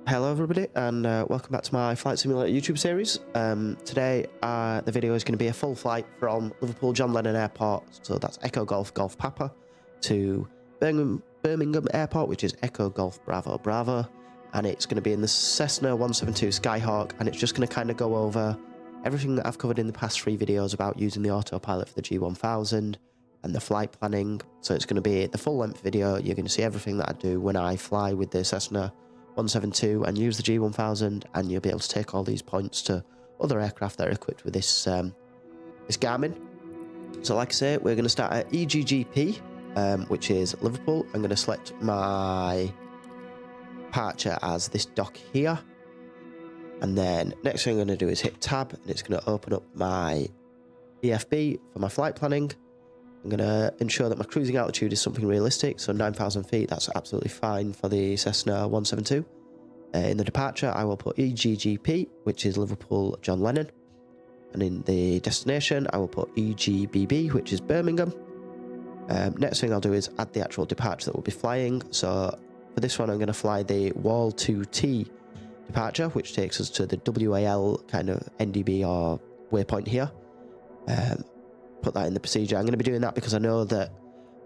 Hello everybody and welcome back to my Flight Simulator YouTube series. Today the video is going to be a full flight from Liverpool John Lennon Airport, so that's Echo Golf Golf Papa, to Birmingham Airport, which is Echo Golf Bravo Bravo, and it's going to be in the Cessna 172 Skyhawk, and it's just going to kind of go over everything that I've covered in the past 3 videos about using the autopilot for the G1000 and the flight planning. So it's going to be the full length video. You're going to see everything that I do when I fly with the Cessna 172 and use the G1000, and you'll be able to take all these points to other aircraft that are equipped with this this Garmin. So like I say, we're going to start at EGGP, which is Liverpool. I'm going to select my departure as this dock here, and then next thing I'm going to do is hit tab, and it's going to open up my EFB for my flight planning. I'm going to ensure that my cruising altitude is something realistic, so 9,000 feet, that's absolutely fine for the Cessna 172. In the departure, I will put EGGP, which is Liverpool John Lennon. And in the destination, I will put EGBB, which is Birmingham. Next thing I'll do is add the actual departure that we'll be flying. So for this one, I'm going to fly the Wall 2T departure, which takes us to the WAL kind of NDB or waypoint here. Put that in the procedure. I'm going to be doing that because I know that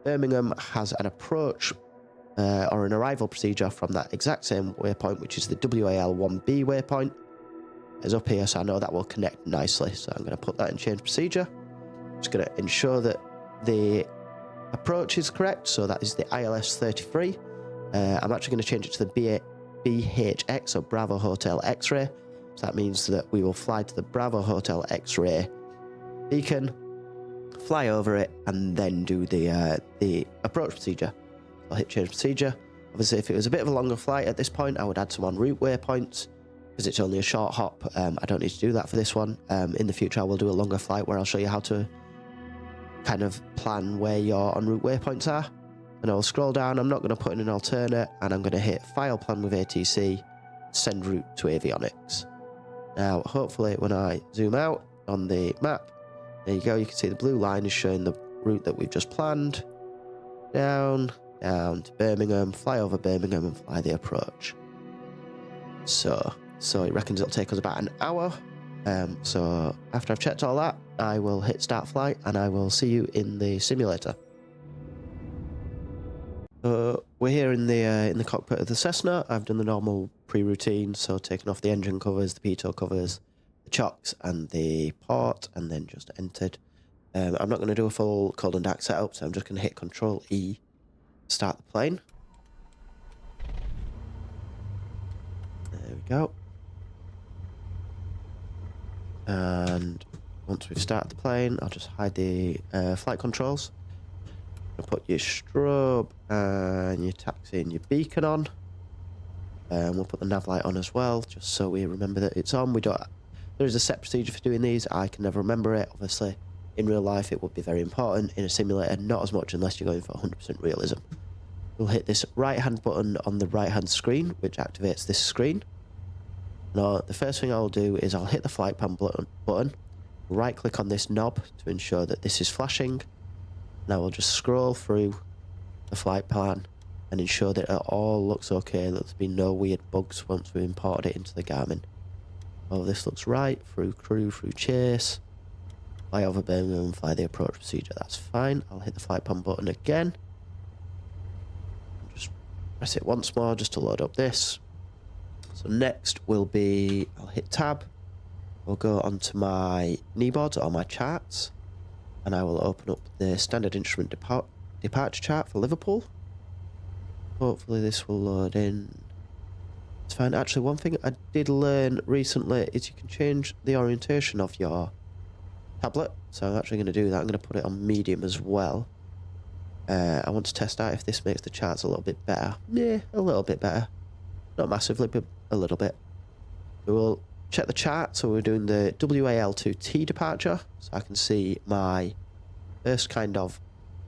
Birmingham has an approach or an arrival procedure from that exact same waypoint, which is the WAL1B waypoint, is up here, so I know that will connect nicely. So I'm going to put that in change procedure. Just going to ensure that the approach is correct, so that is the ILS 33. I'm actually going to change it to the BHX, so Bravo Hotel X-ray. So that means that we will fly to the Bravo Hotel X-ray beacon, fly over it, and then do the approach procedure. I'll hit change procedure. Obviously, if it was a bit of a longer flight at this point, I would add some en route waypoints. Because it's only a short hop, I don't need to do that for this one. In the future, I will do a longer flight where I'll show you how to kind of plan where your en route waypoints are. And I'll scroll down. I'm not going to put in an alternate, and I'm going to hit file plan with ATC, send route to avionics. Now, hopefully, when I zoom out on the map, there you go, you can see the blue line is showing the route that we've just planned. Down to Birmingham, fly over Birmingham and fly the approach. So it reckons it'll take us about an hour. So after I've checked all that, I will hit start flight and I will see you in the simulator. We're here in the cockpit of the Cessna. I've done the normal pre-routine, so taking off the engine covers, the pitot covers, chocks and the port, and then just entered. I'm not going to do a full cold and dark setup, so I'm just going to hit Control E, start the plane. There we go. And once we've started the plane, I'll just hide the flight controls. I'll put your strobe and your taxi and your beacon on. We'll put the nav light on as well, just so we remember that it's on. There is a set procedure for doing these. I can never remember it. Obviously, in real life, it would be very important. In a simulator, not as much unless you're going for 100% realism. We'll hit this right-hand button on the right-hand screen, which activates this screen. Now, the first thing I'll do is I'll hit the flight plan button, right-click on this knob to ensure that this is flashing. Now we'll just scroll through the flight plan and ensure that it all looks okay, that there's been no weird bugs once we've imported it into the Garmin. Oh, this looks right. Through crew, through chase. Fly over Birmingham, fly the approach procedure. That's fine. I'll hit the flight plan button again. Just press it once more just to load up this. So next will be, I'll hit tab. We'll go onto my kneeboard or my charts. And I will open up the standard instrument departure chart for Liverpool. Hopefully this will load in. It's fine. Actually, one thing I did learn recently is you can change the orientation of your tablet. So I'm actually going to do that. I'm going to put it on medium as well. I want to test out if this makes the charts a little bit better. Yeah, a little bit better. Not massively, but a little bit. We will check the chart. So we're doing the WAL2T departure. So I can see my first kind of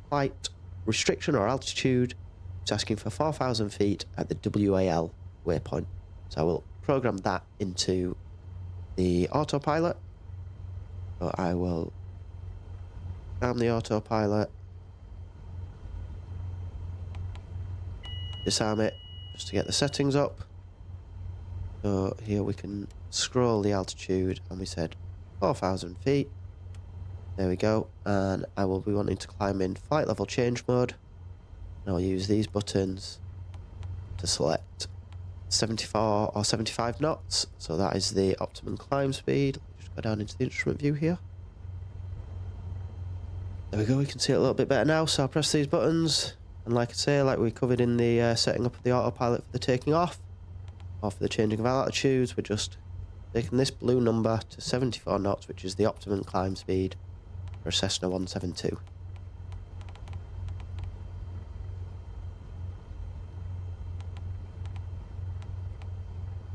flight restriction or altitude. It's asking for 4,000 feet at the WAL waypoint. So I will program that into the autopilot. So I will arm the autopilot, disarm it just to get the settings up. So here we can scroll the altitude and we said 4,000 feet. There we go. And I will be wanting to climb in flight level change mode. And I'll use these buttons to select 74 or 75 knots. So that is the optimum climb speed. Just go down into the instrument view here. There we go, we can see it a little bit better now. So I'll press these buttons. And like I say, like we covered in the setting up of the autopilot for the taking off, or for the changing of altitudes, we're just taking this blue number to 74 knots, which is the optimum climb speed for a Cessna 172.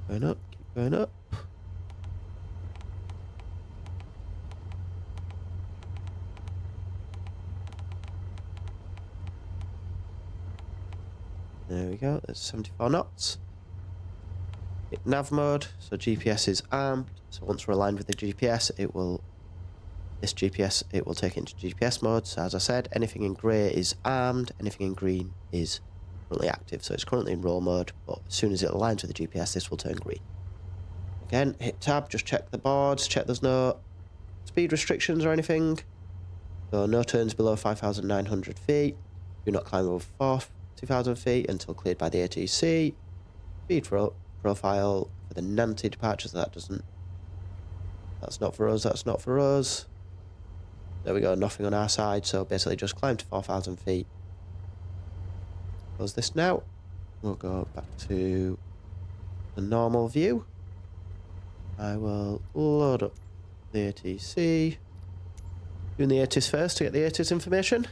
Going up, keep going up. There we go, there's 74 knots. Hit nav mode, so GPS is armed, so once we're aligned with the GPS, it will take it into GPS mode. So as I said, anything in grey is armed, anything in green is currently active, so it's currently in roll mode, but as soon as it aligns with the GPS, this will turn green. Again, hit tab, just check the boards, check there's no speed restrictions or anything. So no turns below 5,900 feet, do not climb over 2,000 feet until cleared by the ATC. Speed profile for the Nancy departures, that's not for us. There we go, nothing on our side, so basically just climb to 4,000 feet. Close this now. We'll go back to the normal view. I will load up the ATC. Doing the ATIS first to get the ATIS information.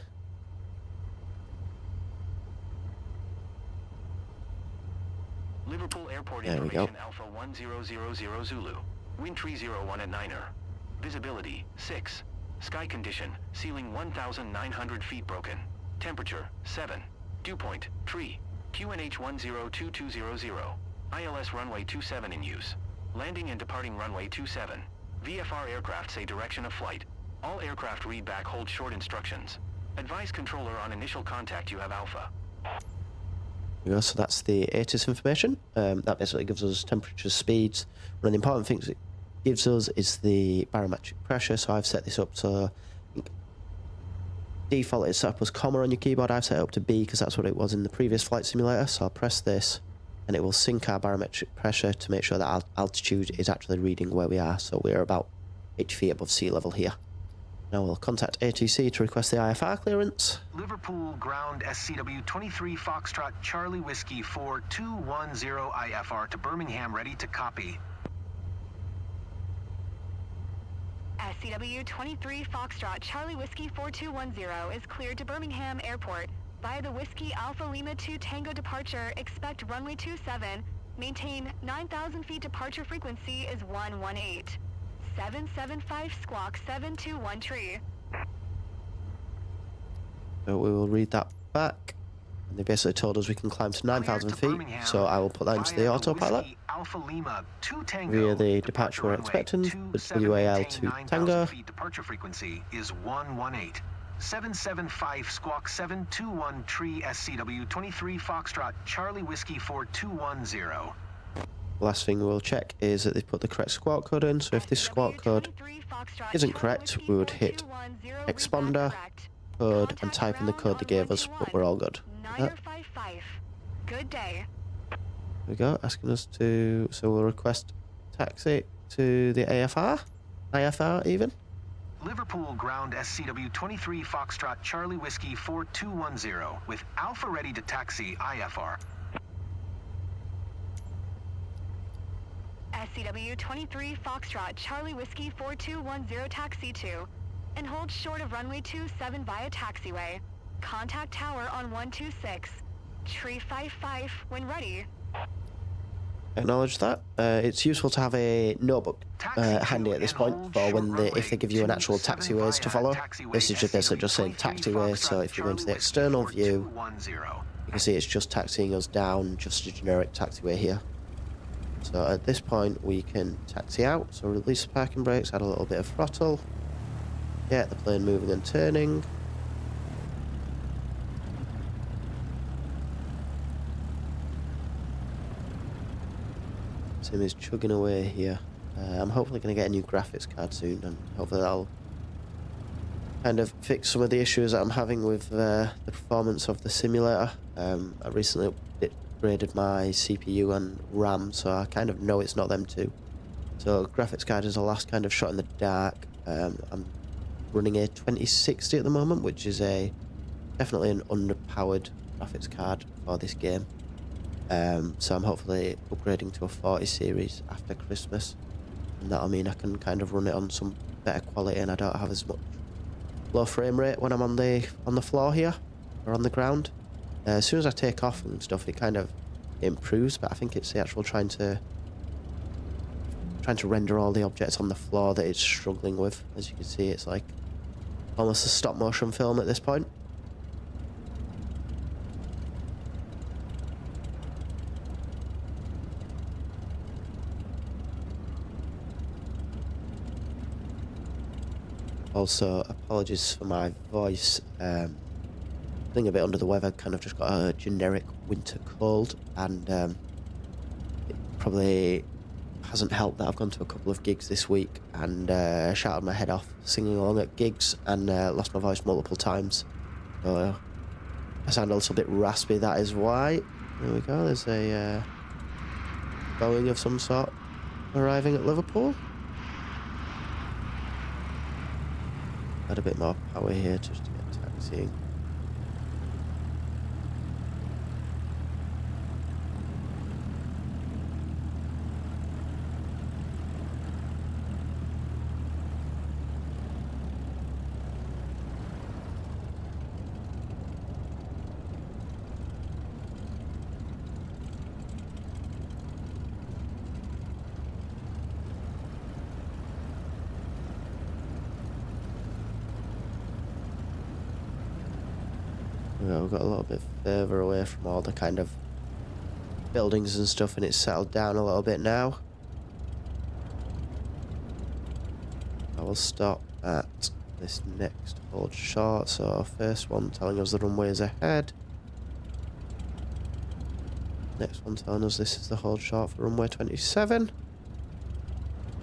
Liverpool Airport there we information go. Alpha 1000 Zulu. Wind tree 01 at 9er. Visibility 6. Sky condition, ceiling 1,900 feet broken. Temperature 7. Dew point, tree. QNH 102200. ILS runway 27 in use. Landing and departing runway 27. VFR aircraft say direction of flight. All aircraft read back hold short instructions. Advise controller on initial contact you have Alpha. So that's the ATIS information. That basically gives us temperature, speeds. One of the important things it gives us is the barometric pressure. So I've set this up to default is set up as comma on your keyboard. I've set it up to B because that's what it was in the previous flight simulator. So I'll press this and it will sync our barometric pressure to make sure that altitude is actually reading where we are. So we're about 8 feet above sea level here. Now we'll contact ATC to request the IFR clearance. Liverpool ground SCW 23 Foxtrot Charlie Whiskey 4210 IFR to Birmingham, ready to copy. SCW 23 Foxtrot Charlie Whiskey 4210 is cleared to Birmingham Airport. Via the Whiskey Alpha Lima 2 Tango departure, expect runway 27. Maintain 9,000 feet departure frequency is 118. 775 squawk 721 tree. So we will read that back. And they basically told us we can climb to 9,000 feet, so I will put that into the autopilot. Alpha Lima 2 Tango. Via the departure we're expecting, with WAL to Tango. Departure frequency is 118. 775 squawk 721 tree SCW 23 Foxtrot Charlie Whiskey 4210. Last thing we'll check is that they put the correct squawk code in, so if this squawk code isn't correct, we would hit exponder code and type in the code they gave us, but we're all good. Good day. There we go, asking us to, so we'll request taxi to the IFR even. Liverpool ground SCW 23 Foxtrot Charlie Whiskey 4210 with Alpha ready to taxi IFR. SCW 23 Foxtrot Charlie Whiskey 4210 taxi to and hold short of runway 27 via taxiway. Contact tower on 126. Tree 55 when ready. Acknowledge that. It's useful to have a notebook handy at this point for when if they give you an actual taxiways to follow. This is just basically just saying taxiway, so if you go into the external view, you can see it's just taxiing us down, just a generic taxiway here. So at this point we can taxi out, so release the parking brakes, add a little bit of throttle, get the plane moving and turning. sim is chugging away here. I'm hopefully going to get a new graphics card soon, and hopefully that'll kind of fix some of the issues that I'm having with the performance of the simulator. I recently upgraded my CPU and RAM, so I kind of know it's not them two. So graphics card is the last kind of shot in the dark. I'm running a 2060 at the moment, which is definitely an underpowered graphics card for this game. So I'm hopefully upgrading to a 40 series after Christmas, and that'll mean I can kind of run it on some better quality, and I don't have as much low frame rate when I'm on the floor here or on the ground. As soon as I take off and stuff, it kind of improves, but I think it's the actual trying to render all the objects on the floor that it's struggling with. As you can see, it's like almost a stop motion film at this point. Also, apologies for my voice. Feeling a bit under the weather, kind of just got a generic winter cold, and it probably hasn't helped that I've gone to a couple of gigs this week and shouted my head off singing along at gigs and lost my voice multiple times. So I sound a little bit raspy, that is why. There we go, there's a Boeing of some sort arriving at Liverpool. Add a bit more power here just to get taxiing. We've got a little bit further away from all the kind of buildings and stuff, and it's settled down a little bit now. I will stop at this next hold short. So first one telling us the runway is ahead. Next one telling us this is the hold short for runway 27.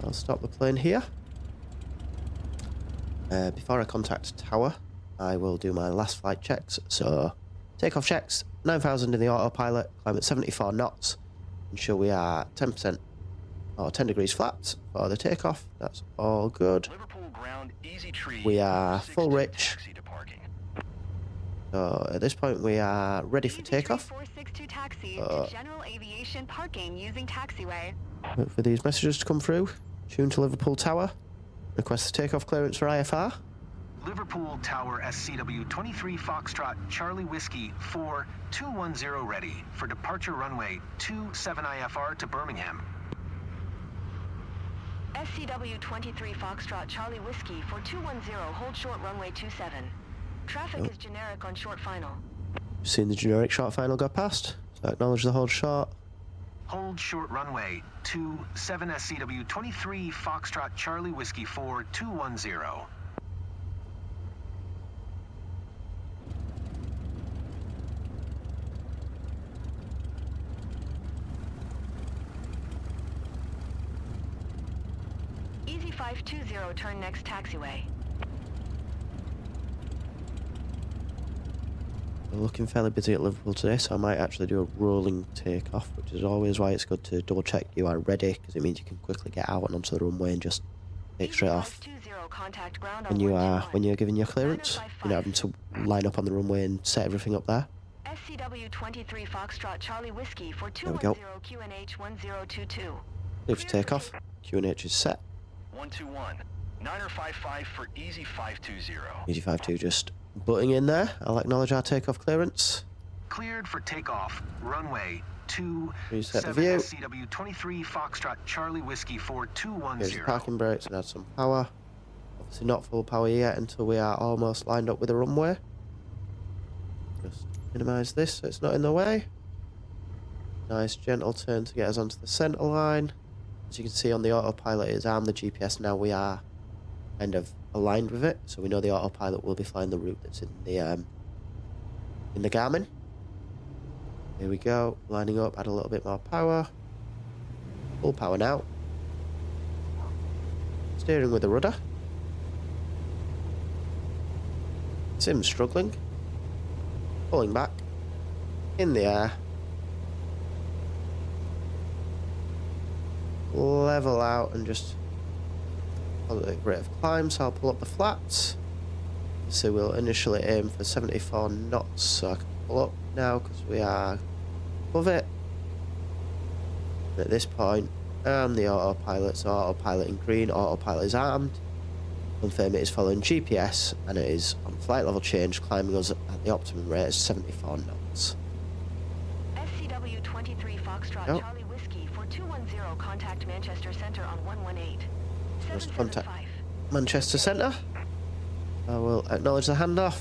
I'll stop the plane here. Before I contact tower, I will do my last flight checks. So takeoff checks, 9000 in the autopilot, climb at 74 knots. Ensure we are 10% or 10 degrees flat for the takeoff. That's all good. Liverpool ground, easy tree, We are full rich. taxi to parking. So at this point we are ready for takeoff. 462 taxi to general aviation parking using taxiway. Wait for these messages to come through. Tune to Liverpool Tower. Request the takeoff clearance for IFR. Liverpool Tower SCW 23 Foxtrot Charlie Whiskey 4210 ready for departure runway 27 IFR to Birmingham. SCW 23 Foxtrot Charlie Whiskey 4210, hold short runway 27. Traffic is generic on short final. Seen the generic short final go past, so acknowledge the hold short. Hold short runway 27 SCW 23 Foxtrot Charlie Whiskey 4210. Easy 520, turn next taxiway. We're looking fairly busy at Liverpool today, so I might actually do a rolling takeoff, which is always why it's good to double check you are ready, because it means you can quickly get out and onto the runway and just take straight off. Contact ground When you're giving your clearance, you're not having to line up on the runway and set everything up there. SCW 23 Foxtrot Charlie Whiskey for There we go. QNH 1022. Clear for takeoff. QNH is set. 121, 955 for easy 520. Easy 52 just butting in there. I'll acknowledge our takeoff clearance. Cleared for takeoff. Runway Reset the 27 view. SCW 23 Foxtrot Charlie Whiskey Here's the 4210. parking brakes and add some power. Obviously not full power yet until we are almost lined up with the runway. Just minimise this so it's not in the way. Nice gentle turn to get us onto the centre line. As you can see on the autopilot, it's armed the GPS now. We are kind of aligned with it, so we know the autopilot will be flying the route that's in the Garmin. Here we go, lining up, add a little bit more power. Full power now. Steering with the rudder. Sim's struggling. Pulling back. In the air. Level out and just follow the rate of climb, so I'll pull up the flaps. So we'll initially aim for 74 knots, so I can pull up now because we are above it. And at this point, I'm the autopilot, so autopilot in green, autopilot is armed. Confirm it is following GPS and it is on flight level change, climbing us at the optimum rate of 74 knots. SCW 23 Foxtrot Yep. Charlie Whiskey 4210, contact Manchester Center on 118. Just contact 775. Manchester Centre. I will acknowledge the handoff.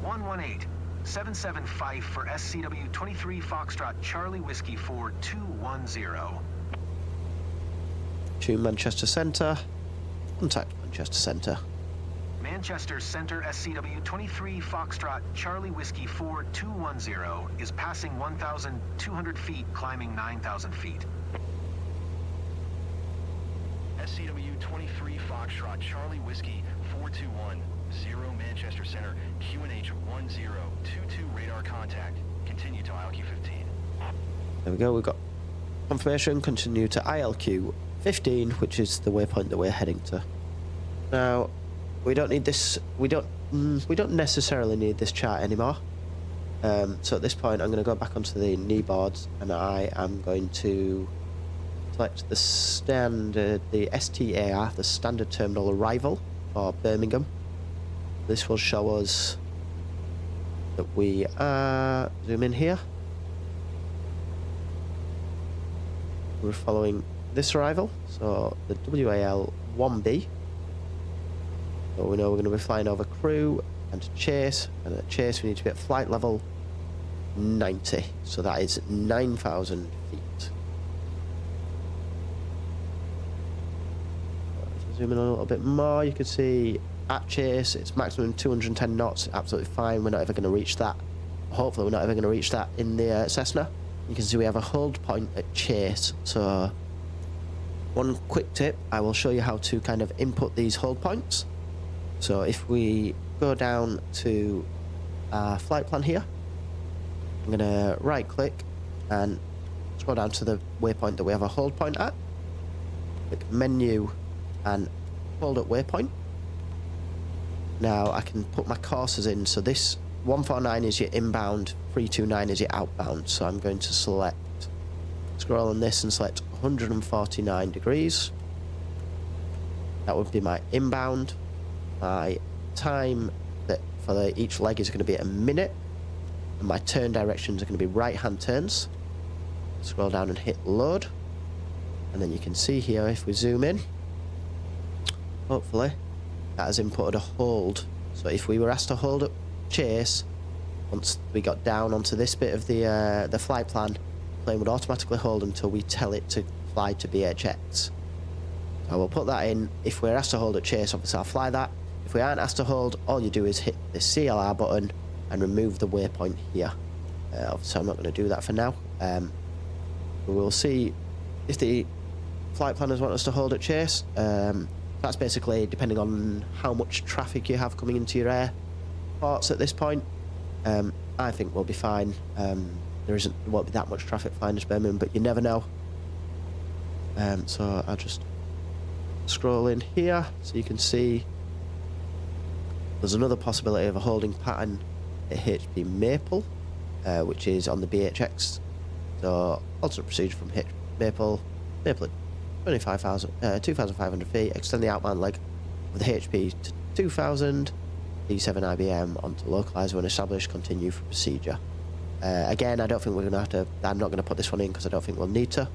118. 775 for SCW 23 Foxtrot Charlie Whiskey 4210. To Manchester Centre. Contact Manchester Centre. Manchester Center SCW 23 Foxtrot Charlie Whiskey 4210 is passing 1,200 feet, climbing 9,000 feet. SCW 23 Foxtrot Charlie Whiskey 4210 Manchester Center QNH 1022 radar contact. Continue to ILQ 15. There we go, we've got confirmation, continue to ILQ 15, which is the waypoint that we're heading to. Now, we don't need this, we don't necessarily need this chart anymore. So at this point, I'm going to go back onto the knee boards and I am going to select the standard, the STAR, the standard terminal arrival for Birmingham. This will show us that we are, zoom in here. We're following this arrival, so the WAL 1B. So we know we're going to be flying over crew and chase, and at chase we need to be at flight level 90, so that is 9,000 feet. Zoom in a little bit more, you can see at chase it's maximum 210 knots, absolutely fine. We're not ever going to reach that. Hopefully we're not ever going to reach that in the Cessna. You can see we have a hold point at chase, so one quick tip, I will show you how to kind of input these hold points. So if we go down to our flight plan here, I'm going to right click and scroll down to the waypoint that we have a hold point at. Click menu and hold at waypoint. Now I can put my courses in, so this 149 is your inbound, 329 is your outbound, so I'm going to select, scroll on this and select 149 degrees. That would be my inbound. My time that for each leg is going to be a minute, and my turn directions are going to be right hand turns. Scroll down and hit load, and then you can see here if we zoom in, hopefully that has inputted a hold. So if we were asked to hold up chase, once we got down onto this bit of the flight plan, the plane would automatically hold until we tell it to fly to BHX. So we'll put that in. If we're asked to hold at chase, obviously I'll fly that. If we aren't asked to hold, all you do is hit the CLR button and remove the waypoint here. Obviously I'm not going to do that for now. We will see if the flight planners want us to hold at chase. That's basically depending on how much traffic you have coming into your airports at this point. I think we'll be fine. There won't be that much traffic flying to Birmingham, but you never know. So I'll just scroll in here so you can see there's another possibility of a holding pattern at HP Maple, which is on the BHX. So alternate procedure from Maple at 2,500 feet, extend the outbound leg of the HP to 2,000, D7 IBM onto localizer when established, continue for procedure. Again, I don't think we're going to have to, I'm not going to put this one in because I don't think we'll need to.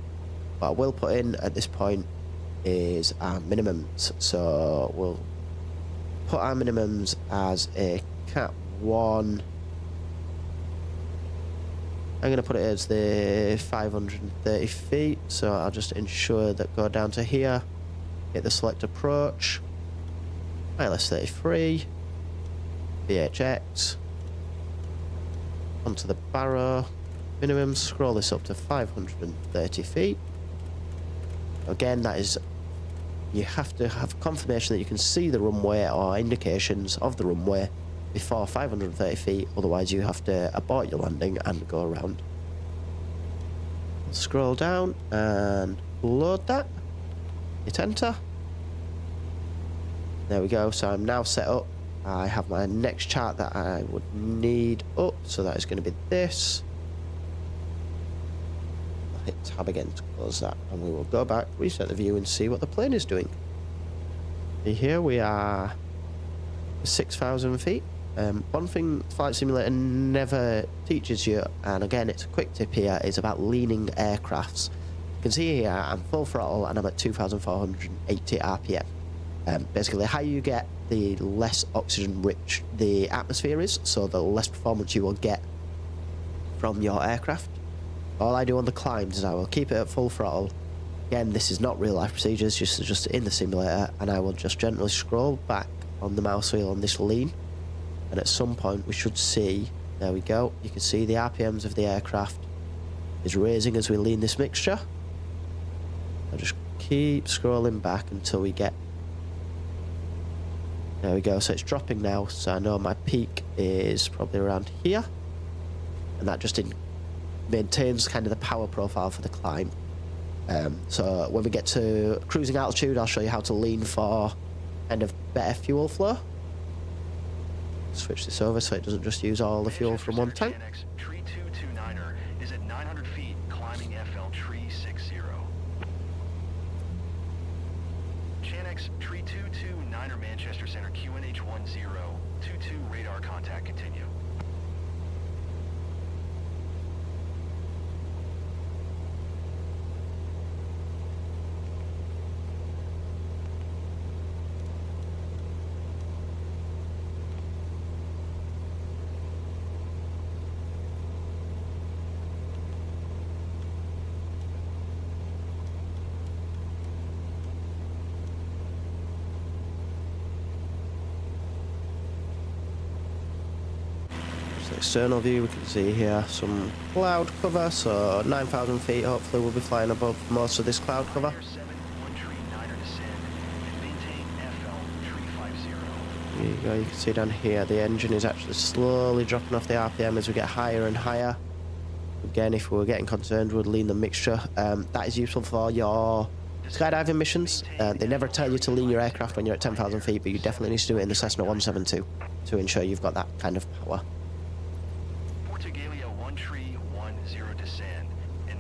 What I will put in at this point is our minimums. So we'll put our minimums as a Cat 1. I'm going to put it as the 530 feet, so I'll just ensure that go down to here, hit the select approach, ILS 33, BHX, onto the barrow, minimum, scroll this up to 530 feet, Again, that is, you have to have confirmation that you can see the runway or indications of the runway before 530 feet, otherwise you have to abort your landing and go around. Scroll down and load that. Hit enter. There we go. So I'm now set up. I have my next chart that I would need up, so that is going to be this. I'll hit tab again to close that, and we will go back, reset the view, and see what the plane is doing. Here we are, 6,000 feet. One thing Flight Simulator never teaches you, and again it's a quick tip here, is about leaning aircrafts. You can see here I'm full throttle and I'm at 2,480 RPM. Basically, the higher you get, the less oxygen rich the atmosphere is, so the less performance you will get from your aircraft. All I do on the climbs is I will keep it at full throttle. Again, this is not real life procedures, just in the simulator, and I will just gently scroll back on the mouse wheel on this lean. And at some point we should see, there we go, you can see the RPMs of the aircraft is raising as we lean this mixture. I'll just keep scrolling back until we get, there we go, so it's dropping now, so I know my peak is probably around here, and that just maintains kind of the power profile for the climb. So when we get to cruising altitude, I'll show you how to lean for kind of better fuel flow. Switch this over so it doesn't just use all the fuel from one tank. Tree 229er is at 900 feet, climbing FL tree 60. Chanex tree 229er Manchester Center QNH 1022 radar contact continue. External view, we can see here some cloud cover, so 9,000 feet, hopefully we'll be flying above most of this cloud cover. There you go, you can see down here the engine is actually slowly dropping off the RPM as we get higher and higher. Again, if we were getting concerned, we'd lean the mixture. That is useful for your skydiving missions. They never tell you to lean your aircraft when you're at 10,000 feet, but you definitely need to do it in the Cessna 172 to ensure you've got that kind of power.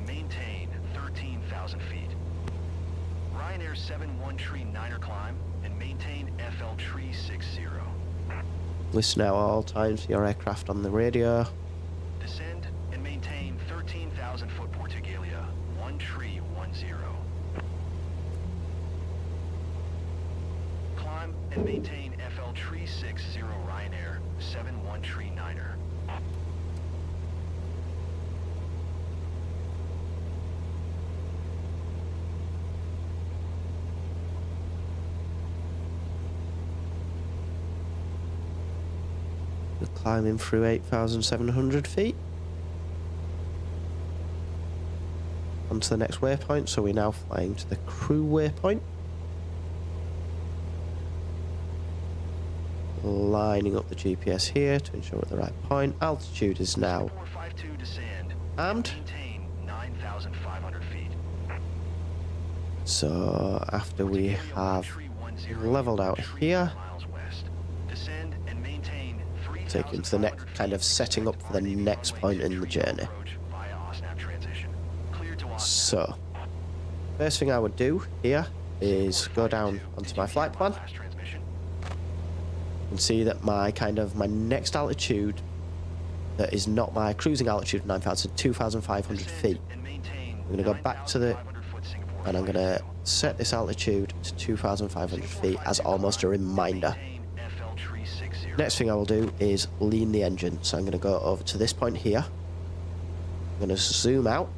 Maintain 13,000 feet. Ryanair 71 tree 9er climb and maintain FL tree 60. Listen out at all times to your aircraft on the radio. Descend and maintain 13,000 foot Portugalia 1 tree 10. Climb and maintain FL tree 60 Ryanair 71 tree 9er. We're climbing through 8,700 feet. Onto the next waypoint, so we're now flying to the crew waypoint. Lining up the GPS here to ensure we're at the right point. Altitude is now armed. So after we have leveled out here, take you into the next kind of setting up for the next point in the journey. So first thing I would do here is go down onto my flight plan and see that my next altitude that is not my cruising altitude 9,000, 2,500 feet. I'm going to go back to the, and I'm going to set this altitude to 2,500 feet as almost a reminder. Next thing I will do is lean the engine. So I'm going to go over to this point here. I'm going to zoom out.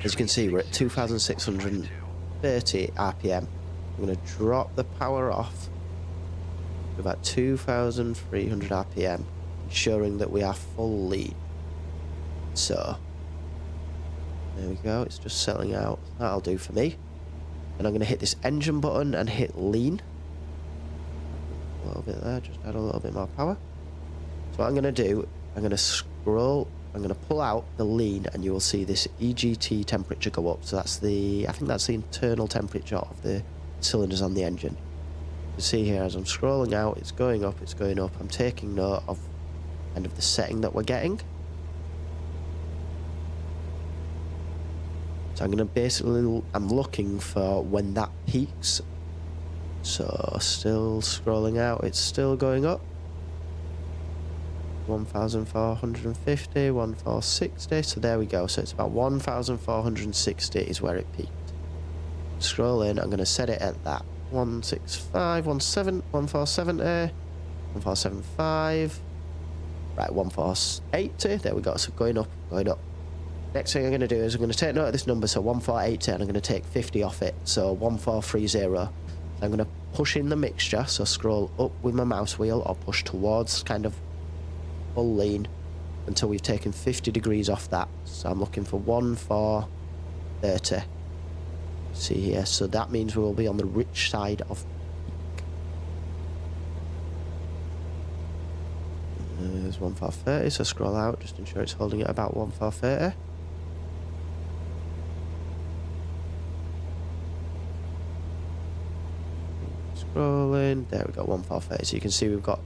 As you can see, we're at 2,630 RPM. I'm going to drop the power off to about 2,300 RPM, ensuring that we are full lean. So There we go, it's just settling out. That'll do for me. And I'm going to hit this engine button and hit lean. A little bit there, just add a little bit more power. So what I'm going to do, I'm going to scroll, I'm going to pull out the lean, and you will see this EGT temperature go up. So that's the, I think that's the internal temperature of the cylinders on the engine. You can see here as I'm scrolling out, it's going up, it's going up. I'm taking note of kind of the setting that we're getting. So I'm going to basically, I'm looking for when that peaks. So still scrolling out, it's still going up. 1,450, 1,460, so there we go. So it's about 1,460 is where it peaked. Scroll in, I'm going to set it at that. 165, 1,470, 1,475, right, 1,480, there we go. So going up, going up. Next thing I'm going to do is I'm going to take note of this number, so 1,480, and I'm going to take 50 off it, so 1,430. I'm going to push in the mixture, so scroll up with my mouse wheel or push towards kind of full lean until we've taken 50 degrees off that. So I'm looking for 1,430. See here, so that means we will be on the rich side of peak. There's 1,430, so scroll out, just ensure it's holding at about 1,430. Scrolling, there we go, 1,430. So you can see we've got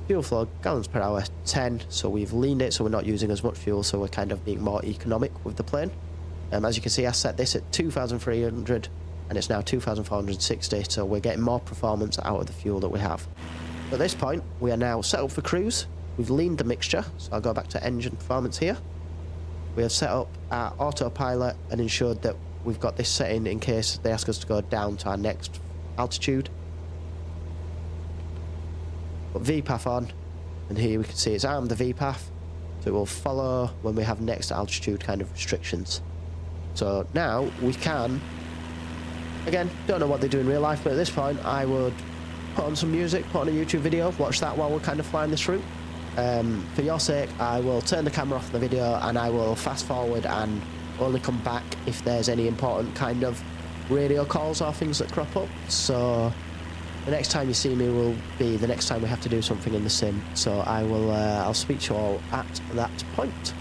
fuel flow, gallons per hour, 10. So we've leaned it, so we're not using as much fuel, so we're kind of being more economic with the plane. As you can see, I set this at 2,300, and it's now 2,460. So we're getting more performance out of the fuel that we have. At this point, we are now set up for cruise. We've leaned the mixture, so I'll go back to engine performance here. We have set up our autopilot and ensured that we've got this setting in case they ask us to go down to our next altitude. Put VPAF on, and here we can see it's armed the VPAF, so it will follow when we have next altitude kind of restrictions. So now we can, again, don't know what they do in real life, but at this point I would put on some music, put on a YouTube video, watch that while we're kind of flying this route. For your sake, I will turn the camera off the video and I will fast forward and only come back if there's any important kind of radio calls or things that crop up. So the next time you see me will be the next time we have to do something in the sim. So I will, I'll speak to you all at that point.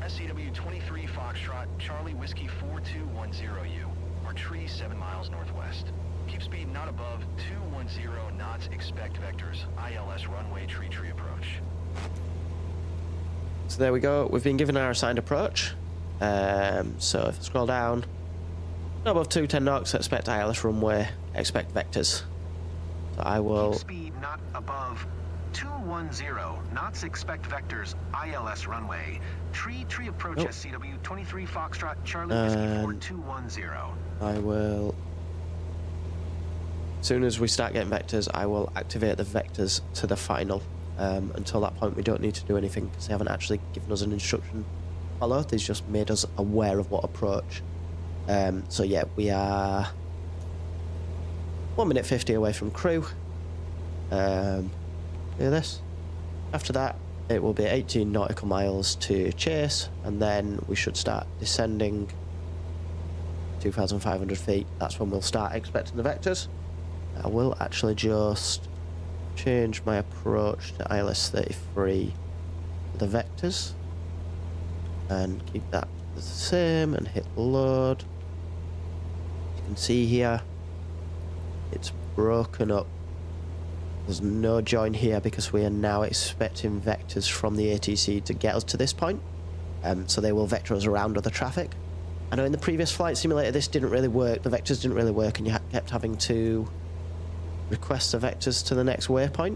SCW-23 Foxtrot, Charlie Whiskey 4210U, or tree 7 miles northwest. Keep speed not above 210 knots, expect vectors, ILS runway tree approach. So there we go, we've been given our assigned approach. So if I scroll down, not above 210 knots, expect ILS runway, expect vectors. So I will... Keep speed not above 210 knots, expect vectors, ILS runway. Tree approach, Nope. SCW-23 Foxtrot, Charlie Whiskey 4210. I will... As soon as we start getting vectors, I will activate the vectors to the final Until that point, we don't need to do anything because they haven't actually given us an instruction to follow. They've just made us aware of what approach. So yeah, we are 1 minute 50 away from crew. Do this. After that, it will be 18 nautical miles to chase, and then we should start descending 2,500 feet. That's when we'll start expecting the vectors. I will actually just change my approach to ILS 33 for the vectors and keep that the same and hit load. You can see here it's broken up. There's no join here because we are now expecting vectors from the ATC to get us to this point. So they will vector us around other traffic. I know in the previous flight simulator this didn't really work, the vectors didn't really work, and you kept having to request the vectors to the next waypoint.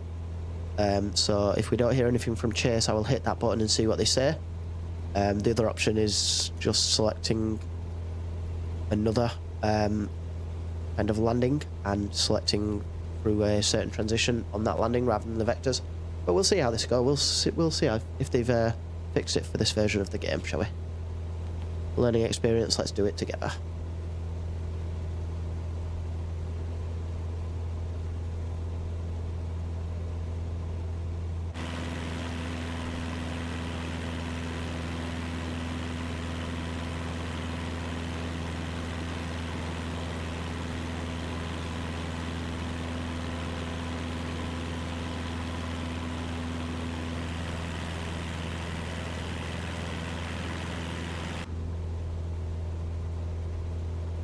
So if we don't hear anything from chase, I will hit that button and see what they say. The other option is just selecting another kind of landing and selecting through a certain transition on that landing rather than the vectors. But we'll see how this goes. We'll see if they've fixed it for this version of the game, shall we? Learning experience, let's do it together.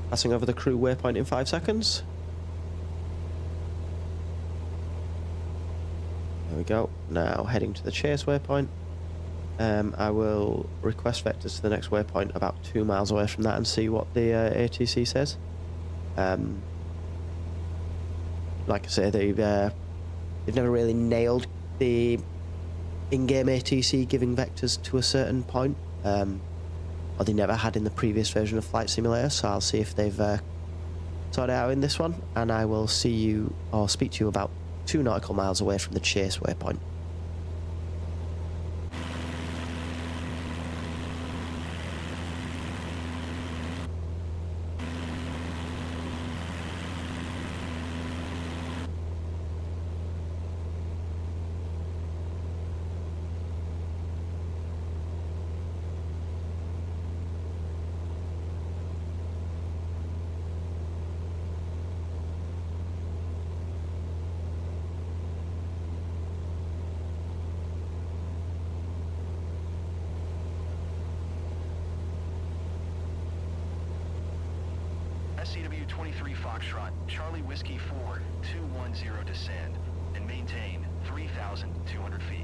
Passing over the crew waypoint in 5 seconds. There we go. Now heading to the chase waypoint. I will request vectors to the next waypoint about 2 miles away from that and see what the ATC says. Like I say, they've never really nailed the in-game ATC giving vectors to a certain point. Or they never had in the previous version of Flight Simulator, so I'll see if they've sorted it out in this one, and I will see you, or speak to you about 2 nautical miles away from the chase waypoint. SCW-23 Foxtrot, Charlie Whiskey 4, 210 descend, and maintain 3,200 feet.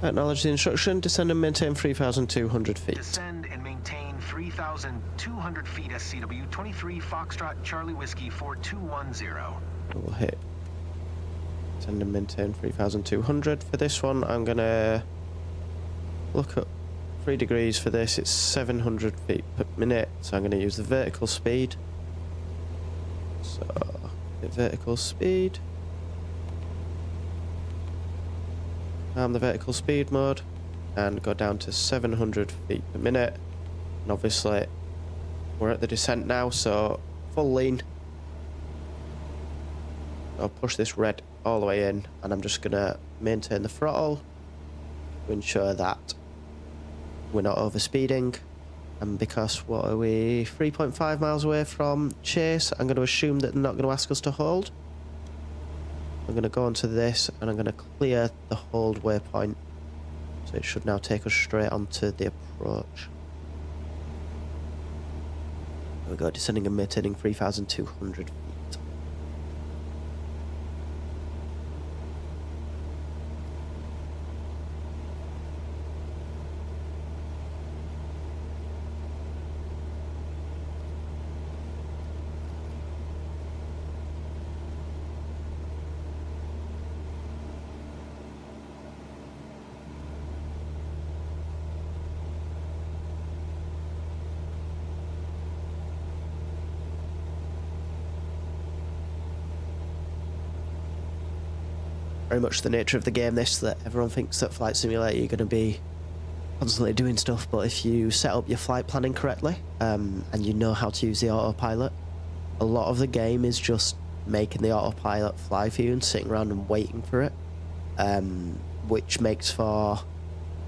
Acknowledge the instruction, descend and maintain 3,200 feet. Descend and maintain 3,200 feet, SCW-23 Foxtrot, Charlie Whiskey 4210. We'll hit descend and maintain 3,200. For this one, I'm going to look at 3 degrees for this. It's 700 feet per minute, so I'm going to use the vertical speed. So, hit vertical speed. Arm the vertical speed mode and go down to 700 feet per minute. And obviously, we're at the descent now, so full lean. I'll push this red all the way in, and I'm just going to maintain the throttle to ensure that we're not overspeeding. And because, what are we, 3.5 miles away from chase, I'm going to assume that they're not going to ask us to hold. I'm going to go onto this and I'm going to clear the hold waypoint, so it should now take us straight onto the approach. There we go, descending and maintaining 3,200 feet. very much the nature of the game this, that everyone thinks that Flight Simulator you're going to be constantly doing stuff, but if you set up your flight planning correctly, and you know how to use the autopilot, a lot of the game is just making the autopilot fly for you and sitting around and waiting for it, which makes for,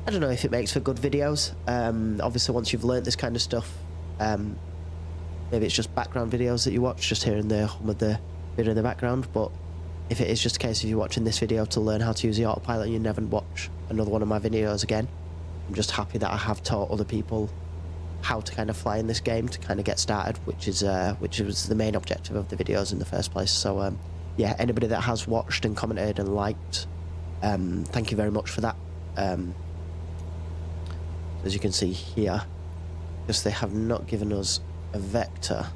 I don't know if it makes for good videos. Obviously once you've learnt this kind of stuff, maybe it's just background videos that you watch, just hearing the hum of the video in the background, but if it is just a case of you watching this video to learn how to use the autopilot and you never watch another one of my videos again, I'm just happy that I have taught other people how to kind of fly in this game to kind of get started, which was the main objective of the videos in the first place. So yeah, anybody that has watched and commented and liked, thank you very much for that. As you can see here, because they have not given us a vector,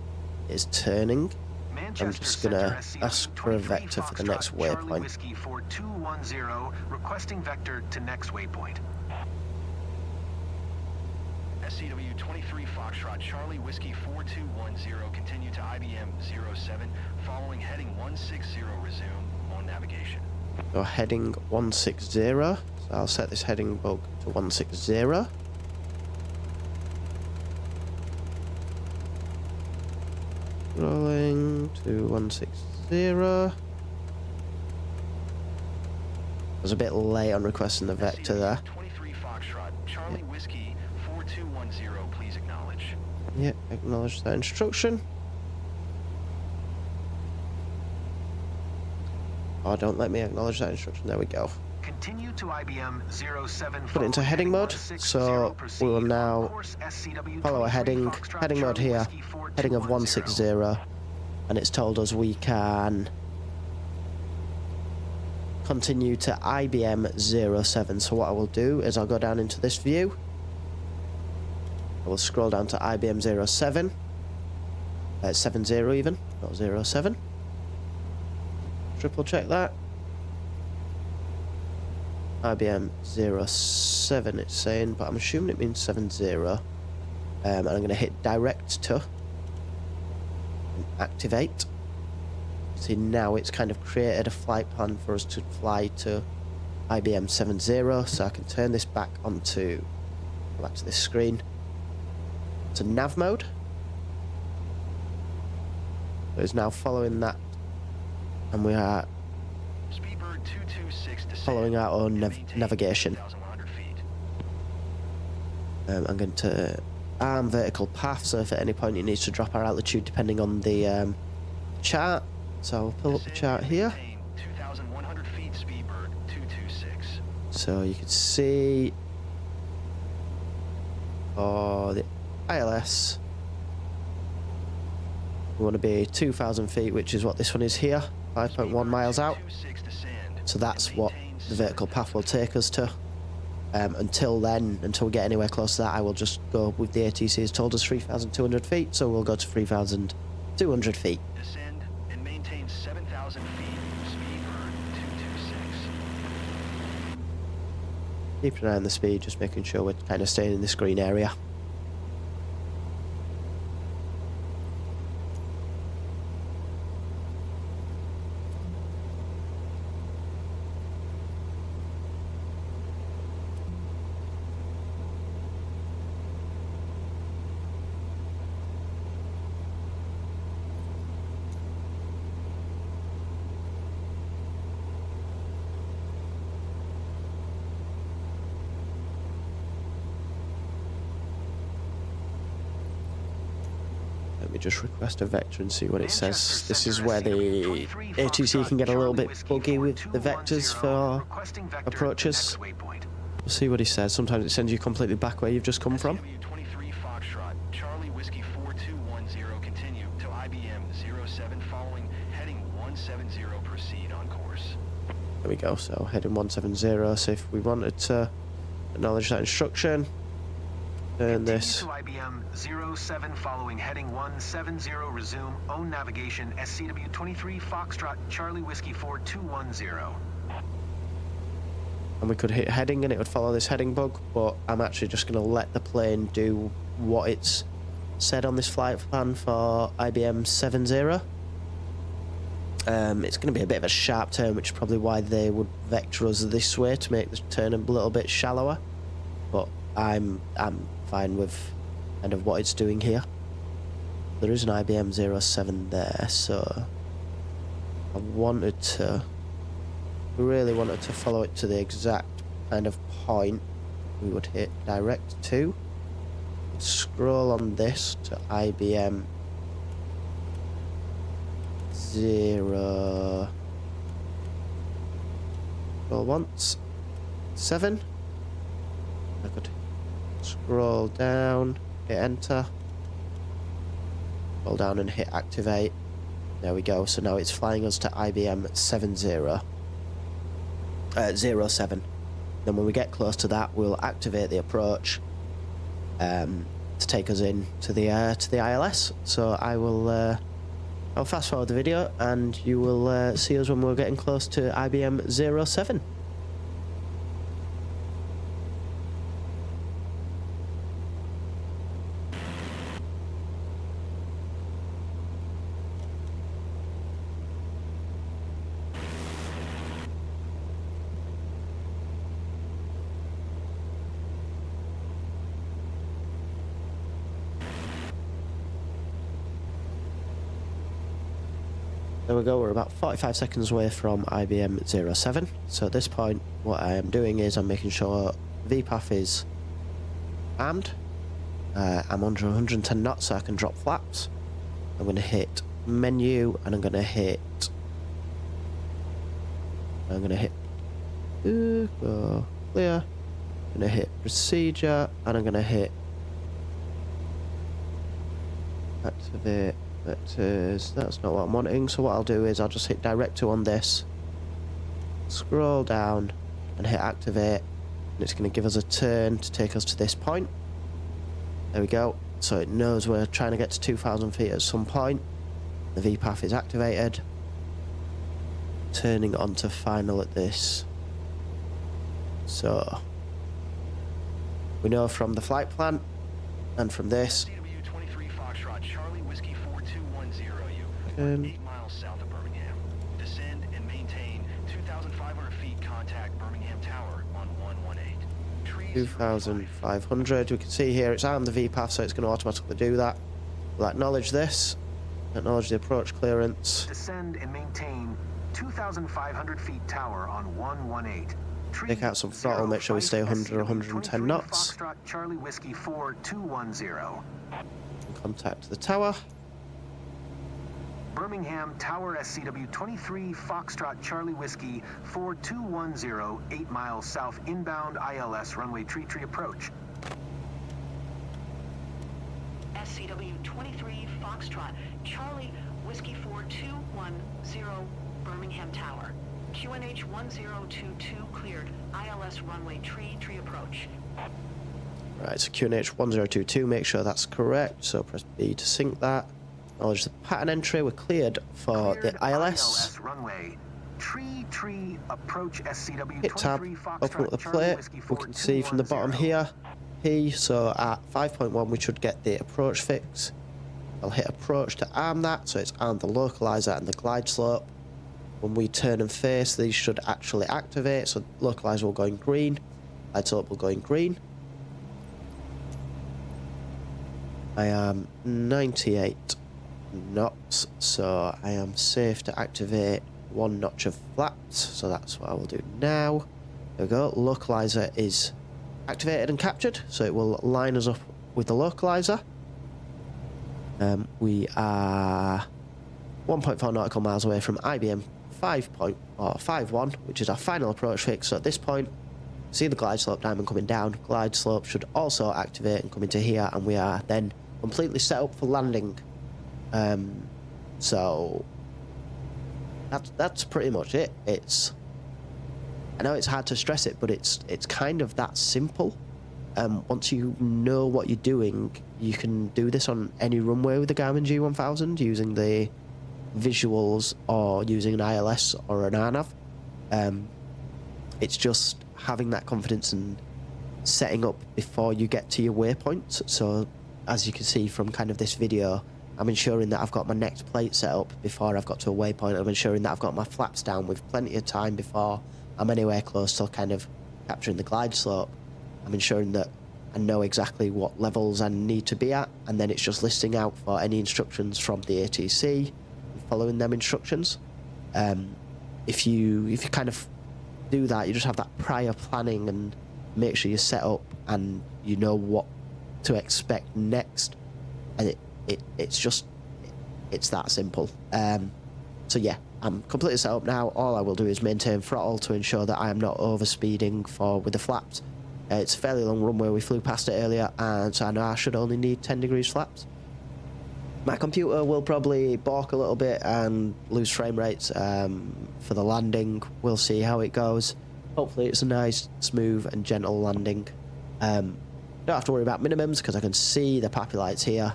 it's turning. I'm just going to ask for a vector for the next waypoint. Whiskey 4210, requesting vector to next waypoint. SCW-23 Foxtrot, Charlie Whiskey 4210, continue to IBM 07, following heading 160, resume on navigation. So heading 160, so I'll set this heading bug to 160. Rolling to 160. I was a bit late on requesting the vector there. 23 Foxtrot, Charlie Whiskey 4210, please acknowledge. Yeah, acknowledge that instruction. Oh, don't let me acknowledge that instruction. There we go. Continue to IBM 07. Put it into heading mode. So we will now follow a heading mode here, heading of 160, and it's told us we can continue to IBM 07. So what I will do is I'll go down into this view. I will scroll down to IBM 07, 70 even, not 07. Triple check that. IBM 07 it's saying, but I'm assuming it means 70. And I'm going to hit direct to and activate. See, now it's kind of created a flight plan for us to fly to IBM 70, so I can turn this back onto, go back to this screen, to nav mode. So it's now following that, and we are following our own navigation. I'm going to arm vertical path, so if at any point it needs to drop our altitude depending on the chart. So I'll pull up the chart here. 2,100 feet, Speedbird 226. So you can see for the ILS, we want to be 2,000 feet, which is what this one is here, 5.1 miles out. So that's what the vertical path will take us to. Until then, until we get anywhere close to that, I will just go with the ATC has told us 3,200 feet, so we'll go to 3,200 feet. Descend and maintain 7,000 feet, Speedbird 226. Keep an eye on the speed, just making sure we're kind of staying in this green area. Let me just request a vector and see what it says. This is where the ATC can get a little bit buggy with the vectors for approaches. We'll see what he says. Sometimes it sends you completely back where you've just come from. SCW-23 Foxtrot, Charlie Whiskey 4210, continue to IBM 07, following heading 170, proceed on course. There we go, so heading 170, so if we wanted to acknowledge that instruction, turn this. To IBM 07, following heading 170, resume, own navigation, SCW-23 Foxtrot, Charlie Whiskey 4210. And we could hit heading and it would follow this heading bug, but I'm actually just going to let the plane do what it's said on this flight plan for IBM 70. It's going to be a bit of a sharp turn, which is probably why they would vector us this way to make the turn a little bit shallower. But I'm fine with kind of what it's doing here. There is an IBM 07 there, so I really wanted to follow it to the exact kind of point we would hit direct to. Scroll on this to IBM 0. Scroll once. 7. I could scroll down, hit enter. Scroll down and hit activate. There we go. So now it's flying us to IBM 07. Then when we get close to that, we'll activate the approach to take us in to the ILS. So I'll fast forward the video, and you will see us when we're getting close to IBM 07. There we go, we're about 45 seconds away from IBM 07. So at this point, what I am doing is I'm making sure VPAF is armed. I'm under 110 knots, so I can drop flaps. I'm going to hit menu, and I'm going to hit go clear. I'm going to hit procedure, and I'm going to hit activate. That's not what I'm wanting, so what I'll do is I'll just hit direct to on this, scroll down and hit activate, and it's going to give us a turn to take us to this point. There we go. So it knows we're trying to get to 2,000 feet at some point. The VPAF is activated. Turning onto final at this. So we know from the flight plan and from this. 23 Foxtrot Charlie Whiskey 4210 you. 8 miles south of Birmingham. Descend and maintain 2,500 feet. Contact Birmingham Tower on 118. 2,500. We can see here it's armed the VPAF, so it's going to automatically do that. We'll acknowledge this. Acknowledge the approach clearance. Descend and maintain 2,500 feet tower on 118. Take out some throttle, make sure we stay 100 or 110 knots. Foxtrot Charlie Whiskey 4210. Contact the tower. Birmingham Tower SCW 23 Foxtrot Charlie Whiskey 4210, 8 miles south inbound ILS runway tree approach. SCW 23 Foxtrot Charlie Whiskey 4210 Birmingham Tower. QNH 1022 cleared. ILS runway tree approach. Right, so QNH 1022, make sure that's correct. So press B to sync that. Acknowledge the pattern entry. We're cleared for the ILS. Runway tree approach SCW. Hit tab, open up the plate. We can see from the bottom here, P. So at 5.1 we should get the approach fix. I'll hit approach to arm that, so it's armed the localizer and the glide slope. When we turn and face, these should actually activate. So localizer will go in green, glide slope will go in green. I am 98 knots, so I am safe to activate 1 notch of flaps. So that's what I will do now. There we go. Localizer is activated and captured, so it will line us up with the localizer. We are 1.4 nautical miles away from IBM 51, which is our final approach fix. So at this point, see the glide slope diamond coming down. Glide slope should also activate and come into here, and we are then completely set up for landing. So that's pretty much it. I know it's hard to stress it, but it's kind of that simple. Once you know what you're doing, you can do this on any runway with the Garmin G1000 using the visuals or using an ILS or an RNAV. It's just having that confidence and setting up before you get to your waypoints. So as you can see from kind of this video, I'm ensuring that I've got my next plate set up before I've got to a waypoint. I'm ensuring that I've got my flaps down with plenty of time before I'm anywhere close to kind of capturing the glide slope. I'm ensuring that I know exactly what levels I need to be at, and then it's just listing out for any instructions from the ATC and following them instructions. If you kind of do that, you just have that prior planning and make sure you're set up and you know what to expect next, and it's that simple. So yeah, I'm completely set up now. All I will do is maintain throttle to ensure that I am not overspeeding with the flaps. It's a fairly long runway, we flew past it earlier, and so I know I should only need 10 degrees flaps. My computer will probably balk a little bit and lose frame rates for the landing. We'll see how it goes. Hopefully it's a nice, smooth and gentle landing. Don't have to worry about minimums because I can see the PAPI lights here.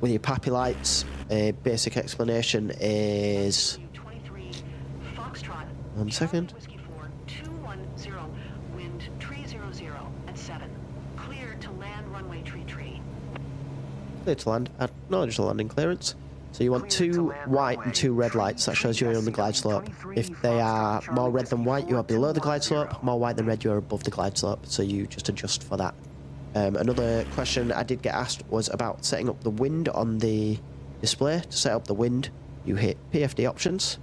With your PAPI lights, a basic explanation is... 1 second. Wind 300 at 7. Clear to land runway tree. Clear to land. Acknowledge the landing clearance. So you want 2 white and 2 red lights. That shows you're on the glide slope. If they are more red than white, you are below the glide slope. More white than red, you are above the glide slope. So you just adjust for that. Another question I did get asked was about setting up the wind on the display. To set up the wind, you hit PFD options,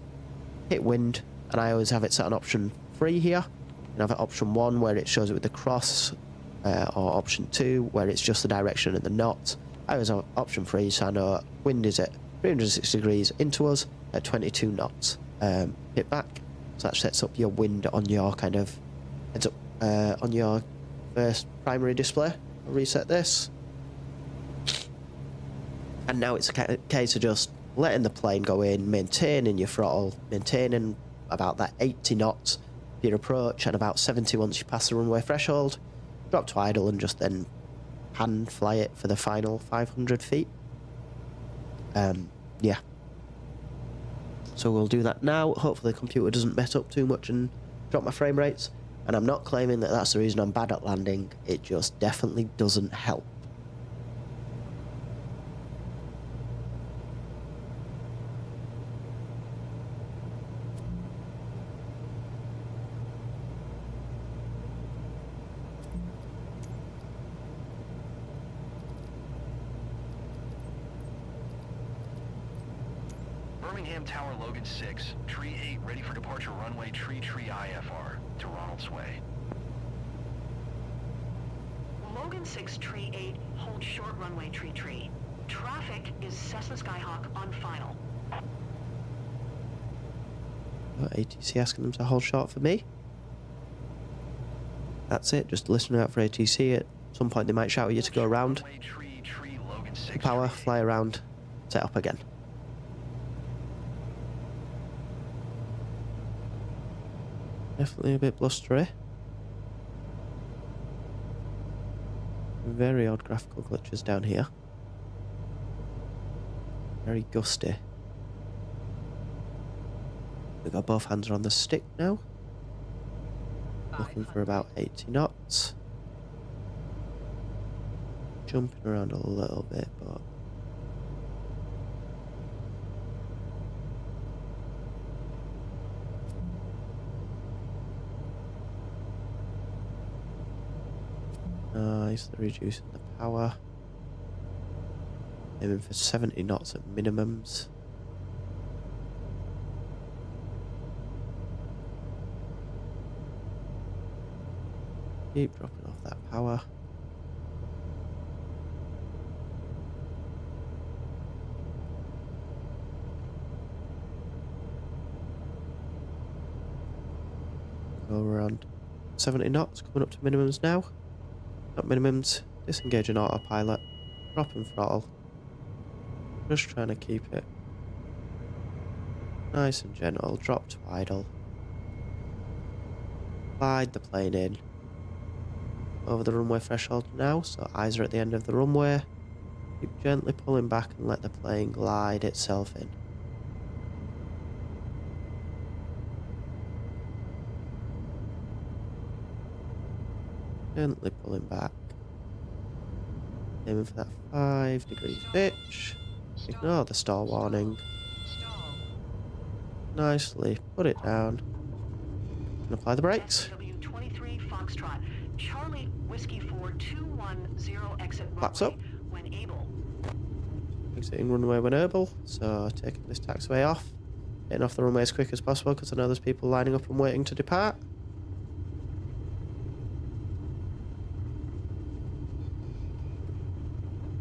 hit wind, and I always have it set on option 3 here. And I have option 1 where it shows it with the cross, or option 2 where it's just the direction and the knots. I always have option 3, so I know wind is at 360 degrees into us at 22 knots. Hit back, so that sets up your wind on your kind of heads up on your first primary display. I'll reset this, and now it's a case of just letting the plane go in, maintaining your throttle, maintaining about that 80 knots for your approach, and about 70 once you pass the runway threshold. Drop to idle and just then hand fly it for the final 500 feet. Yeah. So we'll do that now. Hopefully the computer doesn't mess up too much and drop my frame rates. And I'm not claiming that that's the reason I'm bad at landing. It just definitely doesn't help. Birmingham Tower Logan 6, Tree 8 ready for departure runway Tree IFR to Ronald's Way. Logan 6 Tree 8, hold short runway Tree. Traffic is Cessna Skyhawk on final. ATC asking them to hold short for me. That's it, just listen out for ATC. At some point they might shout at you to go around. Power, fly around, set up again. Definitely a bit blustery. Very odd graphical glitches down here. Very gusty. We've got both hands are on the stick now. Looking for about 80 knots. Jumping around a little bit, but nice, they're reducing the power. Aiming for 70 knots at minimums. Keep dropping off that power. Go around 70 knots, coming up to minimums now. Not minimums, disengaging autopilot, dropping throttle. Just trying to keep it nice and gentle, drop to idle. Glide the plane in. Over the runway threshold now, so eyes are at the end of the runway. Keep gently pulling back and let the plane glide itself in. Gently pulling back. Aiming for that 5-degree pitch. Ignore the stall warning. Nicely put it down. And apply the brakes. SW23 Foxtrot, Charlie Whiskey 4210 exit Flaps runway up. when able. Exiting runway when able. So taking this taxiway off. Getting off the runway as quick as possible because I know there's people lining up and waiting to depart.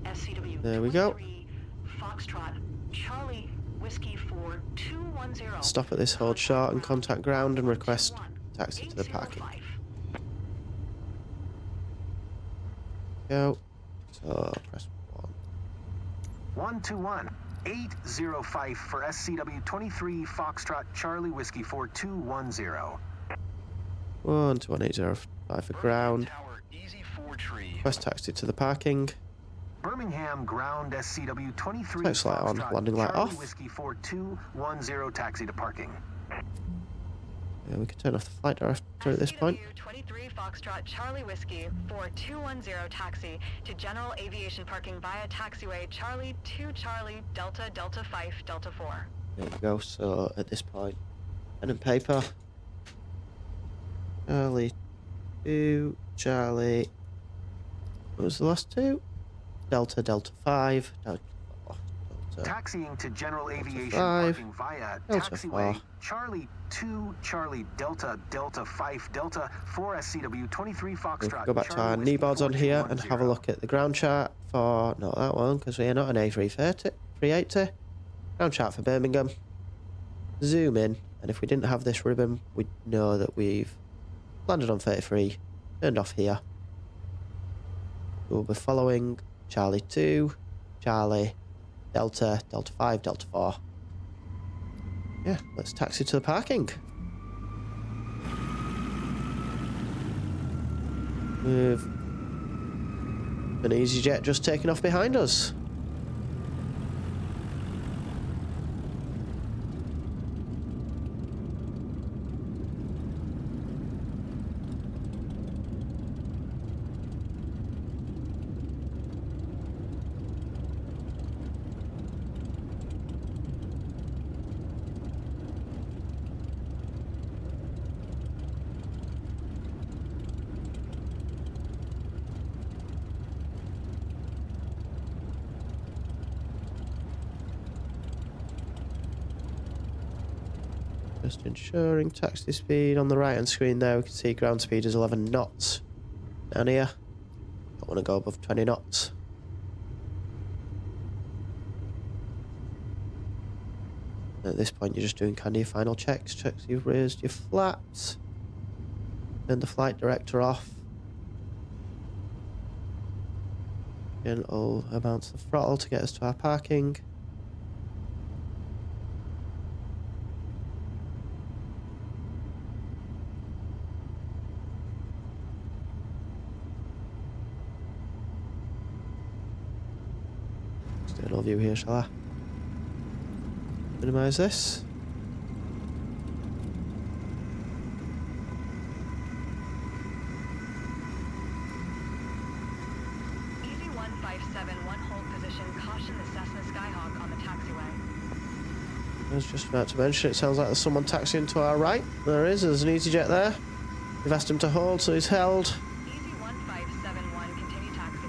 SCW There we go. Foxtrot, Charlie Whiskey 4210. Stop at this hold short and contact ground and request taxi to the parking. Go. So press 1. 121 805 for SCW 23 Foxtrot Charlie Whiskey 4210. 12805 for ground. Tower, easy 4 tree. Request taxi to the parking. Birmingham ground SCW 23 Taxi light on, Foxtrot landing light Charlie off. Whiskey 4210 taxi to parking. Yeah, we can turn off the flight director at this point. SCW-23 Foxtrot Charlie Whiskey 4210 taxi to general aviation parking via taxiway Charlie 2 Charlie Delta Delta 5 Delta 4. There we go. So at this point, pen and paper. Charlie 2 Charlie. What was the last two? Delta Delta 5 Delta 4. Delta. Taxiing to general aviation 5, parking via Delta taxiway 4. Charlie 2 Charlie Delta Delta 5 Delta 4 SCW 23 We'll Foxtrot. go back to Charlie our Whiskey knee boards on here and have a 4210. look at the ground chart for, not that one, because we are not an A380. Ground chart for Birmingham. Zoom in, and if we didn't have this ribbon, we'd know that we've landed on 33, turned off here. We'll be following Charlie 2, Charlie, Delta, Delta 5, Delta 4. Yeah, let's taxi to the parking. With an EasyJet just taking off behind us. Just ensuring taxi speed on the right hand screen there. We can see ground speed is 11 knots. Down here, don't want to go above 20 knots. At this point, you're just doing kind of your final checks. Checks you've raised your flaps. Turn the flight director off. Gentle amounts of throttle to get us to our parking. External view here, shall I? Minimize this. Easy 157, one hold position. Caution the Cessna Skyhawk on the taxiway. I was just about to mention, it sounds like there's someone taxiing to our right. There is, there's an EasyJet there. We've asked him to hold, so he's held. Easy 1571, continue taxi.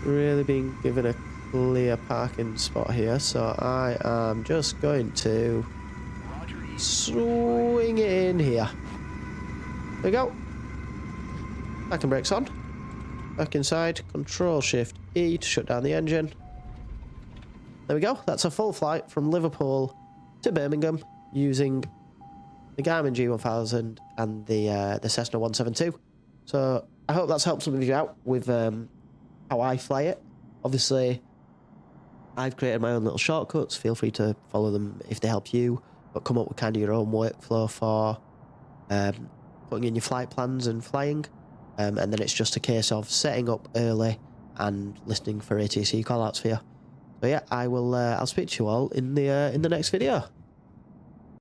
Really being given a clear parking spot here, so I am just going to swing it in here. There we go. Back and brakes on. Back inside. Control Shift E to shut down the engine. There we go. That's a full flight from Liverpool to Birmingham using the Garmin G1000 and the Cessna 172. So I hope that's helped some of you out with how I fly it. Obviously, I've created my own little shortcuts. Feel free to follow them if they help you, but come up with kind of your own workflow for putting in your flight plans and flying. And then it's just a case of setting up early and listening for ATC callouts for you. So yeah, I'll speak to you all in the next video.